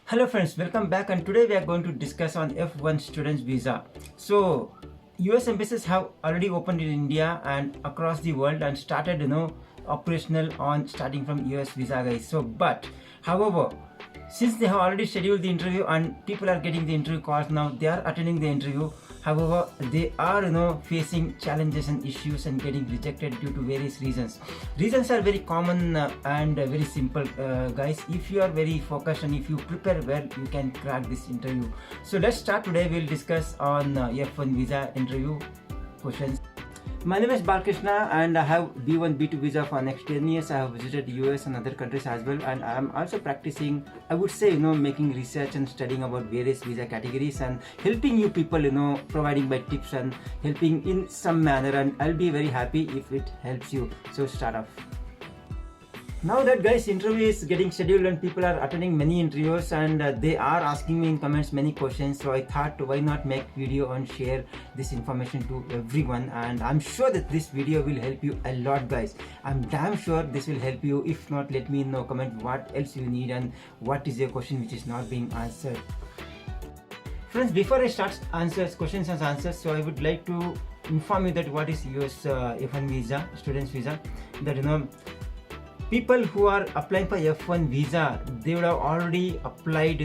Hello friends, welcome back, and today we are going to discuss on F1 students visa. So US embassies have already opened in India and across the world and started operational on starting from US visa guys. However, since they have already scheduled the interview and people are getting the interview calls now, they are attending the interview. However, they are facing challenges and issues and getting rejected due to various reasons. Reasons are very common and very simple, guys. If you are very focused and if you prepare well, you can crack this interview. So let's start today. We'll discuss on F1 visa interview questions. My name is Balkrishna and I have B1 B2 visa for next 10 years. I have visited US and other countries as well, and I am also practicing, I would say, making research and studying about various visa categories and helping you people, providing my tips and helping in some manner, and I'll be very happy if it helps you. So start off. Now that guys interview is getting scheduled and people are attending many interviews and they are asking me in comments many questions, so I thought why not make video and share this information to everyone, and I'm sure that this video will help you a lot guys. I'm damn sure this will help you. If not, let me know comment what else you need and what is your question which is not being answered. Friends, before I start questions and answers, so I would like to inform you that what is US F1 visa, students visa, that people who are applying for F1 visa, they would have already applied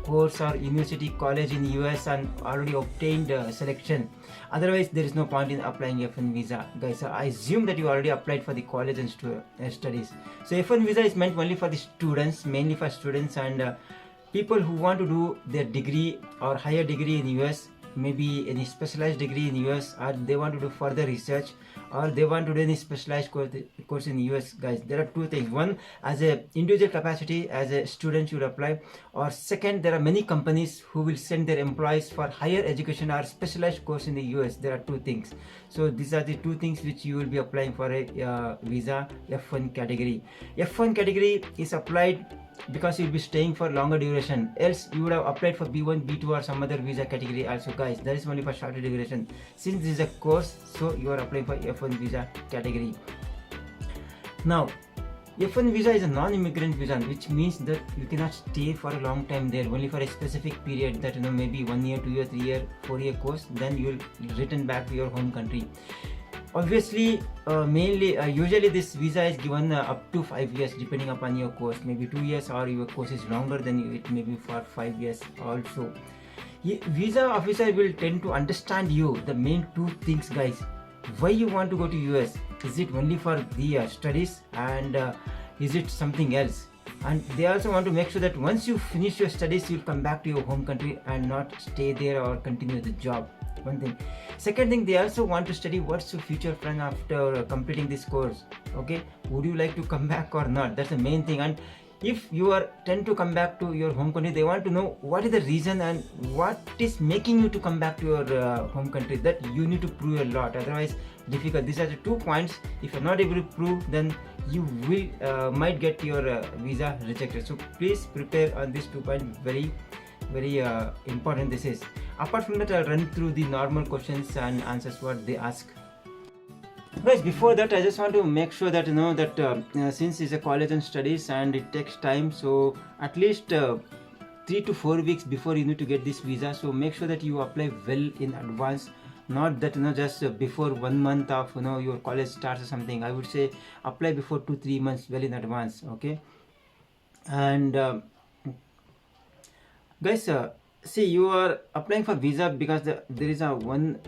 course or university college in US and already obtained selection. Otherwise there is no point in applying F1 visa guys. So I assume that you already applied for the college and studies. So F1 visa is meant only for the students, mainly for students and people who want to do their degree or higher degree in US, maybe any specialized degree in US, or they want to do further research, or they want to do any specialized course in US guys. There are two things: one, as a individual capacity as a student should apply, or second, there are many companies who will send their employees for higher education or specialized course in the US. There are two things. So these are the two things which you will be applying for a visa F1 category. F1 category is applied because you'll be staying for longer duration, else you would have applied for B1 B2 or some other visa category also guys. That is only for shorter duration. Since this is a course, so you are applying for F1 visa category. Now F1 visa is a non-immigrant visa, which means that you cannot stay for a long time there, only for a specific period, that maybe 1 year, 2 year, 3 year, 4 year course, then you will return back to your home country. Obviously, usually this visa is given up to 5 years depending upon your course, maybe 2 years, or your course is longer than it may be for 5 years also. Visa officer will tend to understand you the main two things guys. Why you want to go to US? Is it only for the studies, and is it something else? And they also want to make sure that once you finish your studies, you'll come back to your home country and not stay there or continue the job. One thing. Second thing, they also want to study what's your future plan after completing this course. Okay, would you like to come back or not? That's the main thing. And if you are tend to come back to your home country, they want to know what is the reason and what is making you to come back to your home country. That you need to prove a lot, otherwise difficult. These are the 2 points. If you're not able to prove, then you will might get your visa rejected. So please prepare on these 2 points. Very important this is. Apart from that, I'll run through the normal questions and answers what they ask. Guys, before that, I just want to make sure that since it's a college and studies and it takes time, so at least 3 to 4 weeks before you need to get this visa. So make sure that you apply well in advance, not that just before 1 month of your college starts or something. I would say apply before 2-3 months well in advance. Okay, and guys, see, you are applying for visa because there is a one.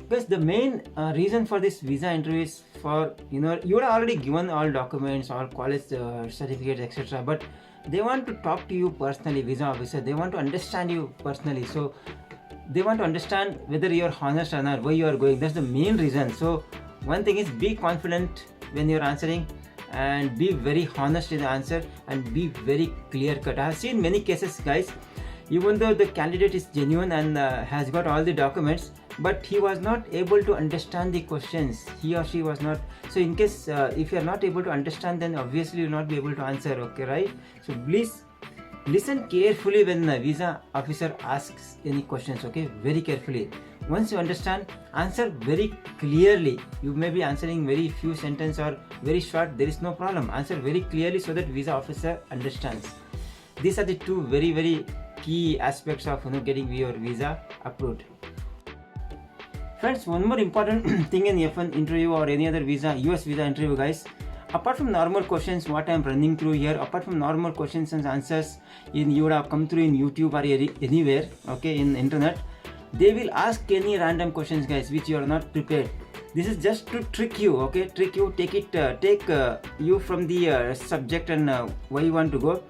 Guys, the main reason for this visa interview is for you are already given all documents, all college certificates, etc. But they want to talk to you personally, visa officer. They want to understand you personally. So they want to understand whether you are honest or not, where you are going. That's the main reason. So one thing is, be confident when you're answering, and be very honest in the answer, and be very clear cut. I have seen many cases guys, even though the candidate is genuine and has got all the documents, but he was not able to understand the questions. He or she was not. So in case if you are not able to understand, then obviously you will not be able to answer. Okay, right? So please listen carefully when the visa officer asks any questions. Okay, very carefully. Once you understand, answer very clearly. You may be answering very few sentences or very short, there is no problem. Answer very clearly so that visa officer understands. these are the two very key aspects of getting your visa approved. Friends, one more important thing in F1 interview or any other visa, US visa interview guys, apart from normal questions what I am running through here, apart from normal questions and answers you would have come through in YouTube or anywhere, okay, in internet, they will ask any random questions guys which you are not prepared. This is just to trick you, okay, take you from the subject and where you want to go,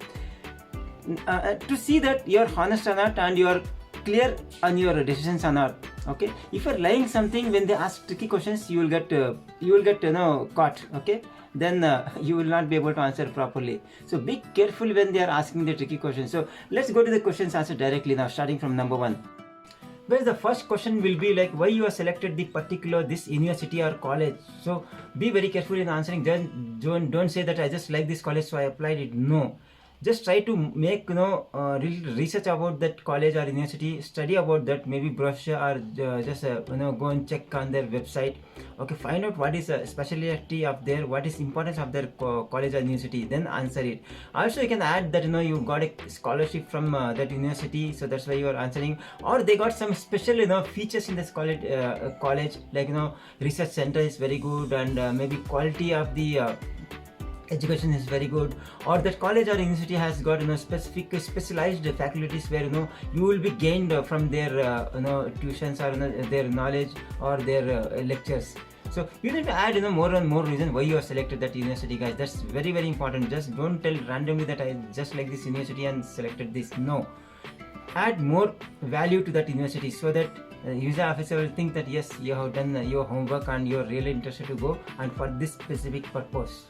to see that you are honest or not and you are clear on your decisions or not. Okay, if you're lying something when they ask tricky questions, you will get caught. Okay, then you will not be able to answer properly. So be careful when they are asking the tricky questions. So let's go to the questions answer directly now, starting from number 1. Whereas the first question will be like why you have selected the particular this university or college. So be very careful in answering. Don't say that I just like this college so I applied it. No, just try to make research about that college or university, study about that, maybe brochure or just go and check on their website. Okay, find out what is a specialty of their, what is importance of their college or university, then answer it. Also you can add that you got a scholarship from that university, so that's why you are answering, or they got some special features in this college like research center is very good, and maybe quality of the education is very good, or that college or university has got specific specialized faculties where you will be gained from their tuitions or their knowledge or their lectures. So you need to add more and more reason why you are selected that university guys. That's very important. Just don't tell randomly that I just like this university and selected this. No, add more value to that university so that visa officer will think that yes, you have done your homework and you are really interested to go and for this specific purpose.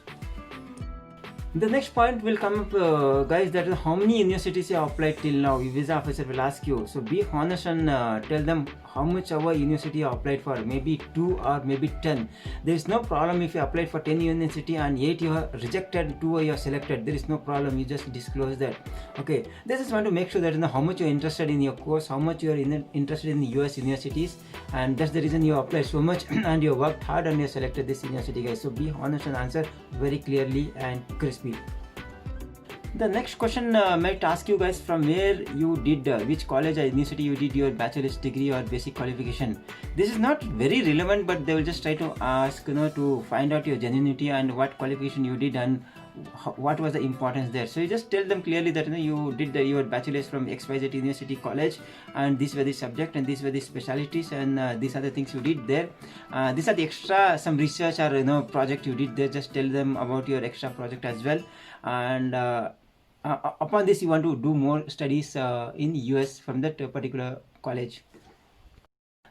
The next point will come up guys, that is how many universities you have applied till now. Visa officer will ask you, so be honest and tell them how much our university you applied for, maybe 2 or maybe 10. There is no problem if you applied for 10 university and 8 you are rejected, 2 you are selected. There is no problem, you just disclose that. Okay, they just want to make sure that how much you are interested in your course, how much you are interested in the US universities, and that's the reason you applied so much and you worked hard and you selected this university guys. So be honest and answer very clearly and crispy. The next question might ask you guys from where you did, which college or university you did your bachelor's degree or basic qualification. This is not very relevant, but they will just try to ask to find out your genuinity and what qualification you did and what was the importance there. So you just tell them clearly that you did your bachelor's from XYZ University College, and these were the subject and these were the specialties, and these are the things you did there. These are the extra some research or project you did there. Just tell them about your extra project as well, and upon this you want to do more studies in US from that particular college.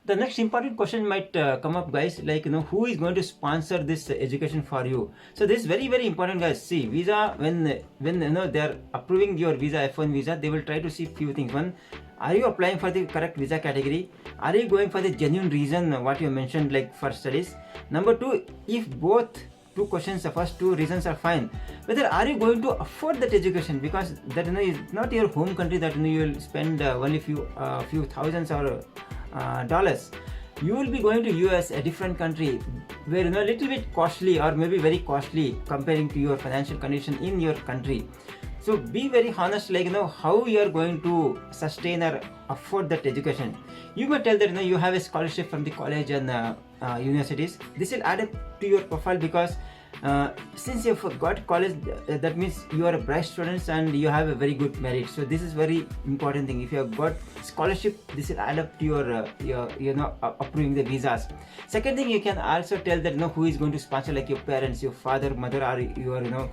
The next important question might come up guys, like who is going to sponsor this education for you. So this is very important guys. See, visa, when they are approving your visa, F1 visa, they will try to see few things. One, are you applying for the correct visa category? Are you going for the genuine reason what you mentioned, like for studies? Number 2, if both two questions, the first two reasons are fine, whether are you going to afford that education, because that is not your home country, that you will spend only few thousands or dollars. You will be going to US, a different country where a little bit costly or maybe very costly comparing to your financial condition in your country. So be very honest, like how you are going to sustain or afford that education. You may tell that you have a scholarship from the college and universities. This will add up to your profile, because since you have got college, that means you are a bright student and you have a very good merit. So this is very important thing. If you have got scholarship, this will add up to your approving the visas. Second thing, you can also tell that who is going to sponsor, like your parents, your father, mother, or your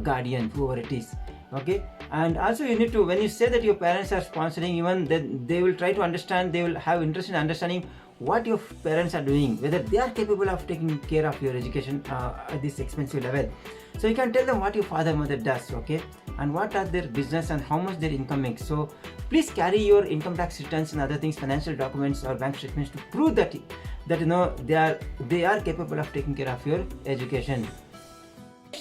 guardian, whoever it is. Okay, and also you need to, when you say that your parents are sponsoring, even then they will try to understand, they will have interest in understanding what your parents are doing, whether they are capable of taking care of your education at this expensive level. So you can tell them what your father, mother does, okay, and what are their business and how much their income makes. So please carry your income tax returns and other things, financial documents or bank statements, to prove that they are capable of taking care of your education.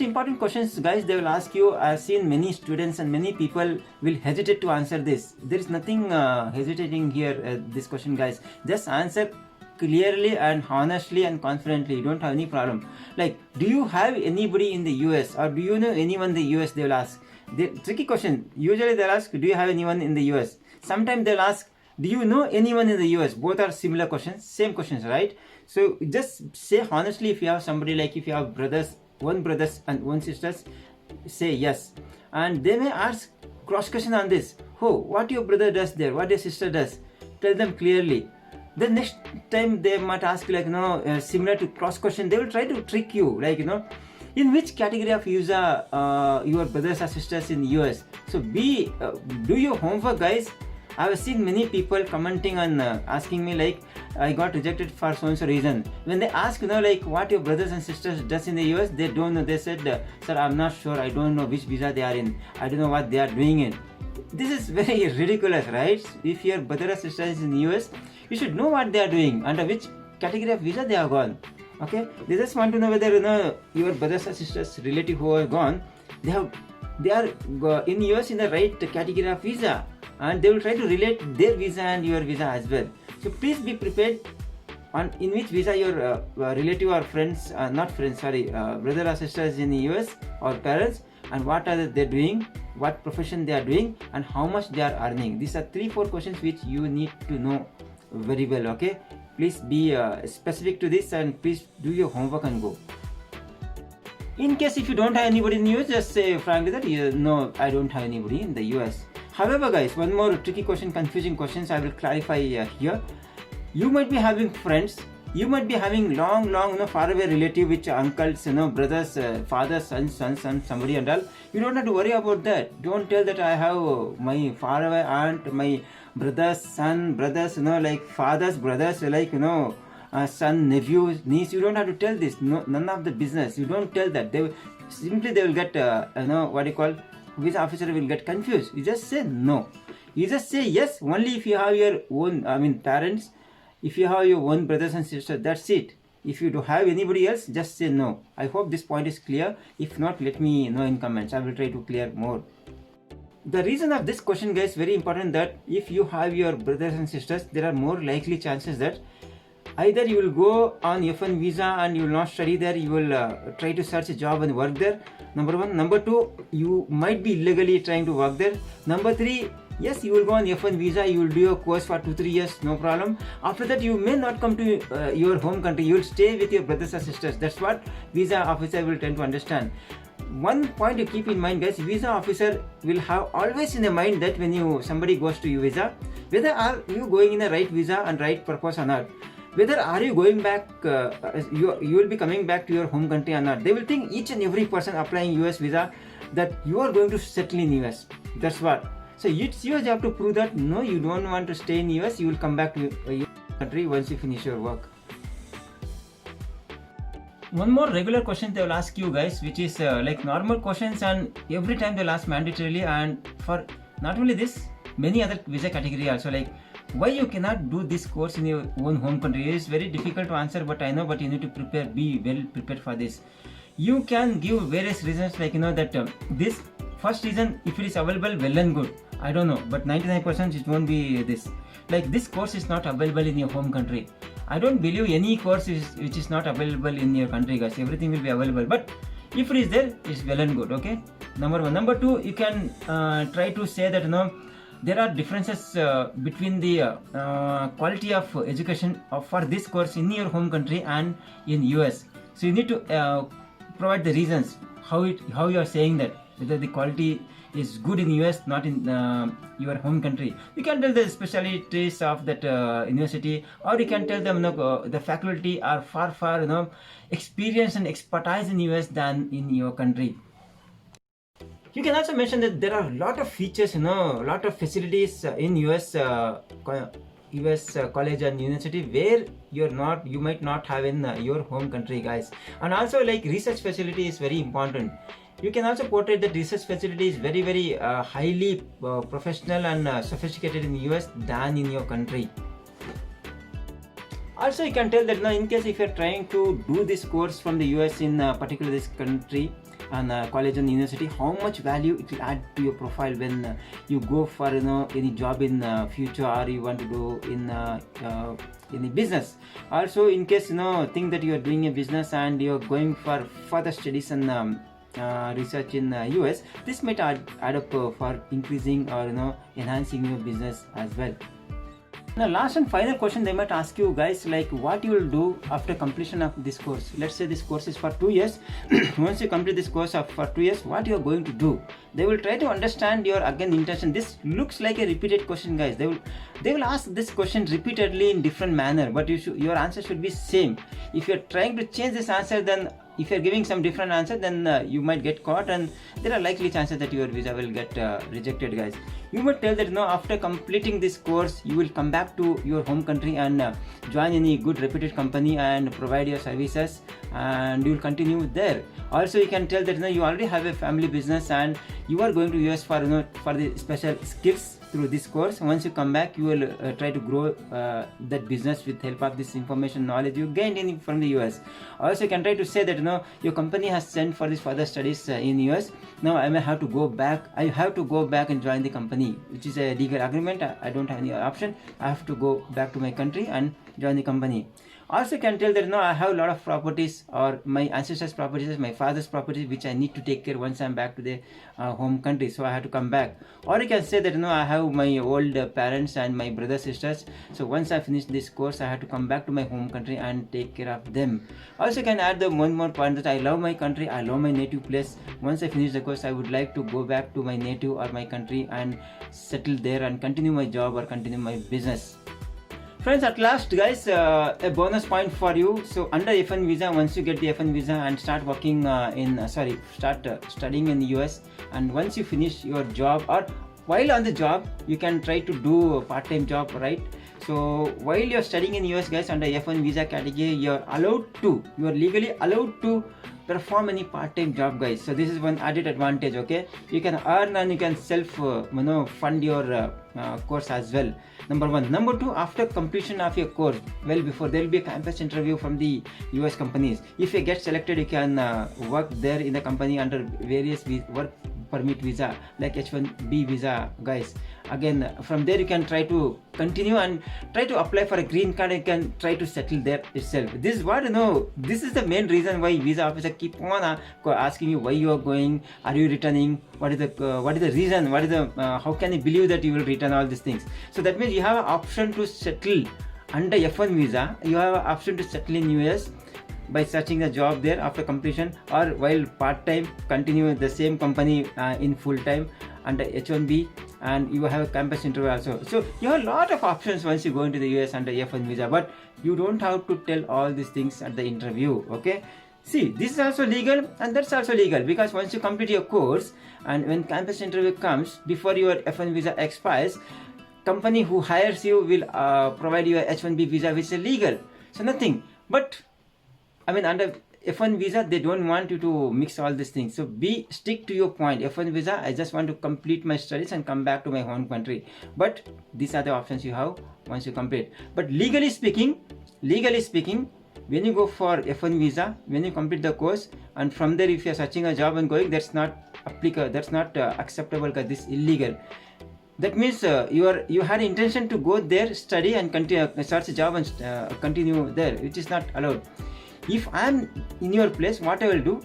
Important questions guys, they will ask you. I've seen many students and many people will hesitate to answer this. There is nothing hesitating here, this question guys. Just answer clearly and honestly and confidently. You don't have any problem. Like, do you have anybody in the US, or do you know anyone in the US, they will ask. The tricky question. Usually they'll ask, do you have anyone in the US? Sometimes they'll ask, do you know anyone in the US? Both are similar questions, same questions, right? So just say honestly, if you have somebody, like if you have one brothers and one sisters, say yes. And they may ask cross question on this. Oh, what your brother does there? What your sister does? Tell them clearly. The next time they might ask, like, similar to cross question, they will try to trick you, like, in which category of visa your brothers or sisters in US. So do your homework, guys. I have seen many people commenting on asking me, like, I got rejected for so and so reason. When they ask, like, what your brothers and sisters does in the US, they don't know. They said, sir, I'm not sure. I don't know which visa they are in. I don't know what they are doing in. This is very ridiculous, right? If your brother or sister is in the US, you should know what they are doing, under which category of visa they are gone. Okay, they just want to know whether your brothers or sisters relative who are gone, they are in US in the right category of visa, and they will try to relate their visa and your visa as well. So please be prepared on in which visa your relative or friends, brother or sisters in the US or parents, and what are they doing, what profession they are doing, and how much they are earning. These are 3-4 questions which you need to know very well. Okay, please be specific to this, and please do your homework and go. In case if you don't have anybody in the US, just say frankly that no, I don't have anybody in the US. However, guys, one more tricky question, confusing questions I will clarify here. You might be having friends, you might be having long far away relative, which uncles, brothers, fathers, sons, somebody and all. You don't have to worry about that. Don't tell that I have my far away aunt, my brother's son, brothers, like fathers, brothers, like, son, nephew, niece. You don't have to tell this. No, none of the business. You don't tell that. They will get, visa officer will get confused. You just say no. You just say yes only if you have your own, parents. If you have your own brothers and sisters, that's it. If you don't have anybody else, just say no. I hope this point is clear. If not, let me know in comments. I will try to clear more. The reason of this question, guys, very important, that if you have your brothers and sisters, there are more likely chances that either you will go on F1 visa and you will not study there, you will try to search a job and work there. Number 1. Number 2, you might be illegally trying to work there. Number 3, yes, you will go on F1 visa, you will do a course for 2-3 years, no problem. After that, you may not come to your home country, you will stay with your brothers or sisters. That's what visa officer will tend to understand. One point to keep in mind, guys, visa officer will have always in the mind that when somebody goes to your visa, whether are you going in the right visa and right purpose or not, whether are you going back, you will be coming back to your home country or not. They will think, each and every person applying US visa, that you are going to settle in US. That's what. So it's your job to prove that no, you don't want to stay in US, you will come back to your country once you finish your work. One more regular question they will ask you, guys, which is like normal questions, and every time they'll ask mandatorily, and for not only this, many other visa category also, like why you cannot do this course in your own home country. It is very difficult to answer, but I know, but you need to prepare, be well prepared for this. You can give various reasons, like that this first reason, if it is available, well and good. I don't know, but 99% it won't be this. Like this course is not available in your home country. I don't believe any course which is not available in your country, guys. Everything will be available, but if it is there, it's well and good. Okay, number 1. Number 2, you can try to say that there are differences between the quality of education for this course in your home country and in US. So you need to provide the reasons how you are saying that, whether the quality is good in US, not in your home country. You can tell the specialties of that university, or you can tell them the faculty are far experienced and expertise in US than in your country. You can also mention that there are a lot of features, a lot of facilities in US college and university where you might not have in your home country, guys. And also, like, research facility is very important. You can also portray that research facility is very highly professional and sophisticated in US than in your country. Also, you can tell that in case if you are trying to do this course from the US in particular this country and college and university, how much value it will add to your profile when you go for any job in future, or you want to do in any business. Also, in case think that you are doing a business and you are going for further studies and research in US, this might add up for increasing or enhancing your business as well. Now, last and final question they might ask you guys, like what you will do after completion of this course. Let's say this course is for 2 years. Once you complete this course for 2 years, what you are going to do? They will try to understand your intention. This looks like a repeated question, guys. They will ask this question repeatedly in different manner, but your answer should be same. If you are trying to change this answer, then if you are giving some different answer, then you might get caught, and there are likely chances that your visa will get rejected, guys. You might tell that after completing this course, you will come back to your home country and join any good reputed company and provide your services, and you will continue there. Also, you can tell that you already have a family business and you are going to US for for the special skills through this course. Once you come back, you will try to grow that business with help of this information knowledge you gained from the US. Also, you can try to say that your company has sent for this further studies in US. Now I may have to go back. I have to go back and join the company, which is a legal agreement. I don't have any option. I have to go back to my country and join the company. Also, can tell that I have a lot of properties, or my ancestors' properties, my father's properties, which I need to take care once I'm back to the home country. So I have to come back. Or you can say that I have my old parents and my brothers, sisters. So once I finish this course, I have to come back to my home country and take care of them. Also, can add the one more point that I love my country. I love my native place. Once I finish the course, I would like to go back to my native or my country and settle there and continue my job or continue my business. Friends, at last, guys, a bonus point for you. So under F1 visa, once you get the F1 visa and start working start studying in the US, and once you finish your job, or while on the job, you can try to do a part-time job, right? So while you're studying in US, guys, under F1 visa category, you are legally allowed to perform any part-time job, guys. So this is one added advantage. Okay, you can earn and you can self fund your course as well. Number one. Number two, after completion of your course, well before, there will be a campus interview from the US companies. If you get selected, you can work there in the company under various work permit visa like H1B visa, guys. Again, from there you can try to continue and try to apply for a green card. You can try to settle there itself. This is what this is the main reason why visa officer keep on asking you why you are going, are you returning, what is the reason, what is the how can you believe that you will return, all these things. So that means you have an option to settle under F1 visa. You have an option to settle in US by searching a job there after completion, or while part-time continue with the same company in full-time under H1B, and you have a campus interview also. So you have a lot of options once you go into the US under F1 visa, but you don't have to tell all these things at the interview. Okay, see, this is also legal and that's also legal, because once you complete your course and when campus interview comes, before your F1 visa expires, company who hires you will provide you a H1B visa, which is legal. So nothing, but under F1 visa, they don't want you to mix all these things. So stick to your point. F1 visa, I just want to complete my studies and come back to my home country. But these are the options you have once you complete. But legally speaking, when you go for F1 visa, when you complete the course, and from there if you are searching a job and going, that's not applicable, that's not acceptable, because this is illegal. That means you had intention to go there, study and continue, search a job and continue there, which is not allowed. If I am in your place, what I will do?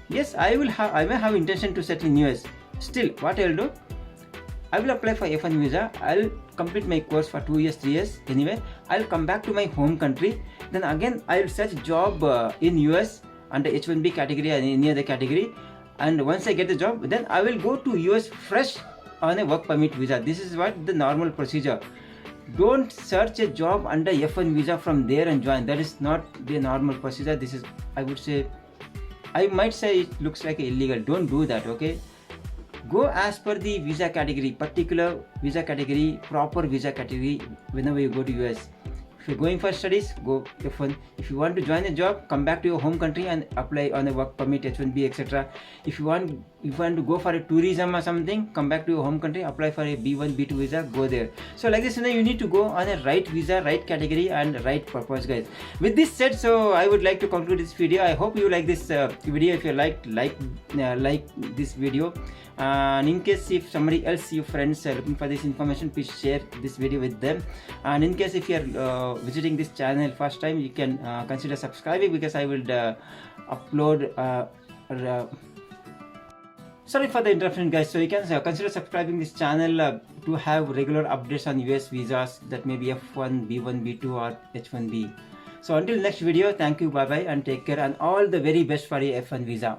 Yes, I may have intention to settle in US. Still, what I will do? I will apply for F1 visa. I'll complete my course for 2 years, 3 years. Anyway, I'll come back to my home country. Then again, I will search a job in US under H1B category or any other category. And once I get the job, then I will go to US fresh on a work permit visa. This is what the normal procedure. Don't search a job under F1 visa from there and join. That is not the normal procedure. This is, I might say it looks like illegal. Don't do that, okay? Go as per the visa category, particular visa category, proper visa category whenever you go to US. If you're going for studies, go F1. If you want to join a job, come back to your home country and apply on a work permit, H1B, etc. If you want to go for a tourism or something, come back to your home country, apply for a B1, B2 visa, go there. So like this, you need to go on a right visa, right category and right purpose, guys. With this said, so I would like to conclude this video. I hope you like this video. If you like this video. And in case if somebody else, your friends are looking for this information, please share this video with them. And in case if you are visiting this channel first time, you can consider subscribing, because I will upload Sorry for the interruption, guys. So you can consider subscribing this channel to have regular updates on US visas, that may be F1, B1, B2 or H1B. So until next video, thank you, bye bye, and take care, and all the very best for your F1 visa.